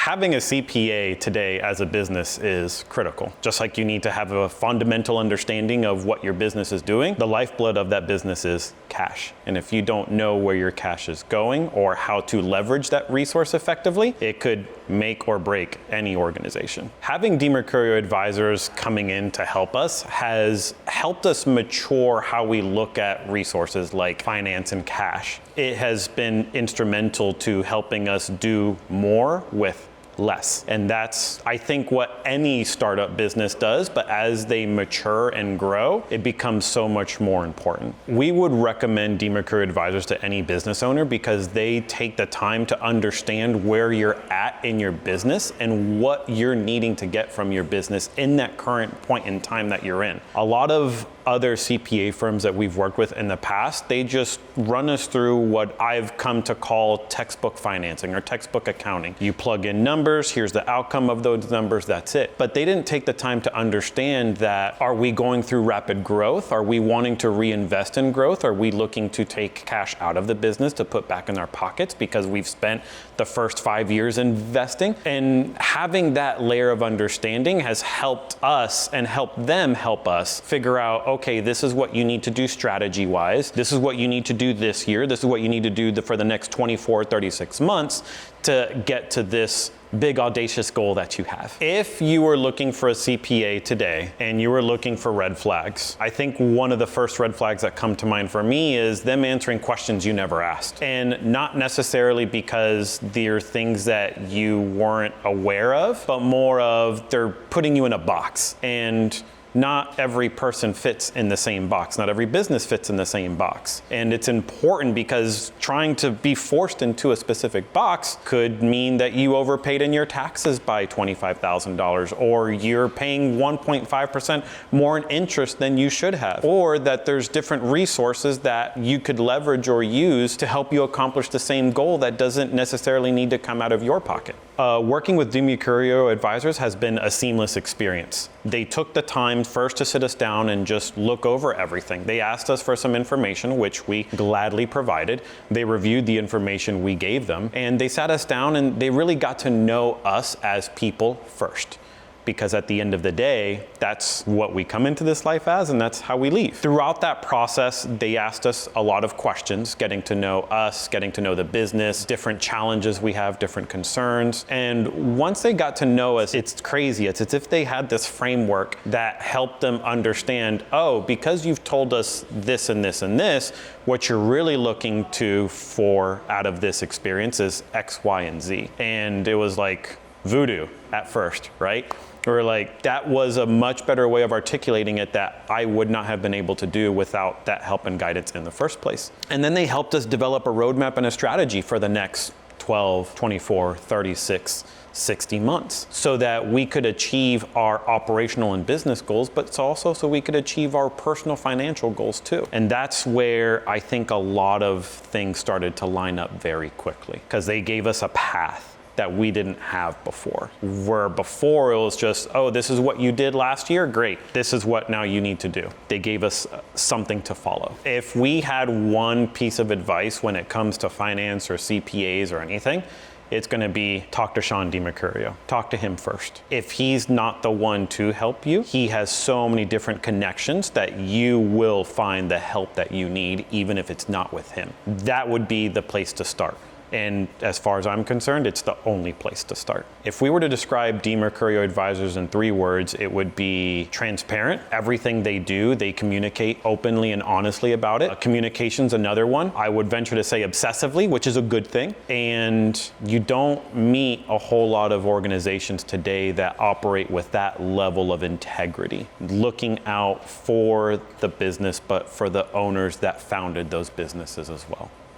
Having a CPA today as a business is critical. Just like you need to have a fundamental understanding of what your business is doing, the lifeblood of that business is cash. And if you don't know where your cash is going or how to leverage that resource effectively, it could make or break any organization. Having DiMercurio Advisors coming in to help us has helped us mature how we look at resources like finance and cash. It has been instrumental to helping us do more with less. And that's, I think, what any startup business does, but as they mature and grow, it becomes so much more important. We would recommend DiMercurio Advisors to any business owner because they take the time to understand where you're at in your business and what you're needing to get from your business in that current point in time that you're in. A lot of other CPA firms that we've worked with in the past, they just run us through what I've come to call textbook financing or textbook accounting. You plug in numbers, here's the outcome of those numbers, that's it. But they didn't take the time to understand that, are we going through rapid growth? Are we wanting to reinvest in growth? Are we looking to take cash out of the business to put back in our pockets because we've spent the first 5 years investing? And having that layer of understanding has helped us and helped them help us figure out, okay, this is what you need to do strategy-wise. This is what you need to do this year. This is what you need to do for the next 24, 36 months to get to this big audacious goal that you have. If you were looking for a CPA today and you were looking for red flags, I think one of the first red flags that come to mind for me is them answering questions you never asked. And not necessarily because they're things that you weren't aware of, but more of they're putting you in a box. And not every person fits in the same box. Not every business fits in the same box. And it's important because trying to be forced into a specific box could mean that you overpaid in your taxes by $25,000, or you're paying 1.5% more in interest than you should have, or that there's different resources that you could leverage or use to help you accomplish the same goal that doesn't necessarily need to come out of your pocket. Working with DiMercurio Advisors has been a seamless experience. They took the time first to sit us down and just look over everything. They asked us for some information, which we gladly provided. They reviewed the information we gave them, and they sat us down and they really got to know us as people first. Because at the end of the day, that's what we come into this life as, and that's how we leave. Throughout that process, they asked us a lot of questions, getting to know us, getting to know the business, different challenges we have, different concerns. And once they got to know us, it's crazy. It's as if they had this framework that helped them understand, oh, because you've told us this and this and this, what you're really looking for out of this experience is X, Y, and Z. And it was like voodoo at first, right? Or like, that was a much better way of articulating it that I would not have been able to do without that help and guidance in the first place. And then they helped us develop a roadmap and a strategy for the next 12, 24, 36, 60 months so that we could achieve our operational and business goals, but it's also so we could achieve our personal financial goals too. And that's where I think a lot of things started to line up very quickly because they gave us a path that we didn't have before. Where before it was just, oh, this is what you did last year, great. This is what now you need to do. They gave us something to follow. If we had one piece of advice when it comes to finance or CPAs or anything, it's gonna be talk to Sean DiMercurio. Talk to him first. If he's not the one to help you, he has so many different connections that you will find the help that you need, even if it's not with him. That would be the place to start. And as far as I'm concerned, it's the only place to start. If we were to describe DiMercurio Advisors in 3 words, it would be transparent. Everything they do, they communicate openly and honestly about it. Communication's another one. I would venture to say obsessively, which is a good thing. And you don't meet a whole lot of organizations today that operate with that level of integrity, looking out for the business, but for the owners that founded those businesses as well.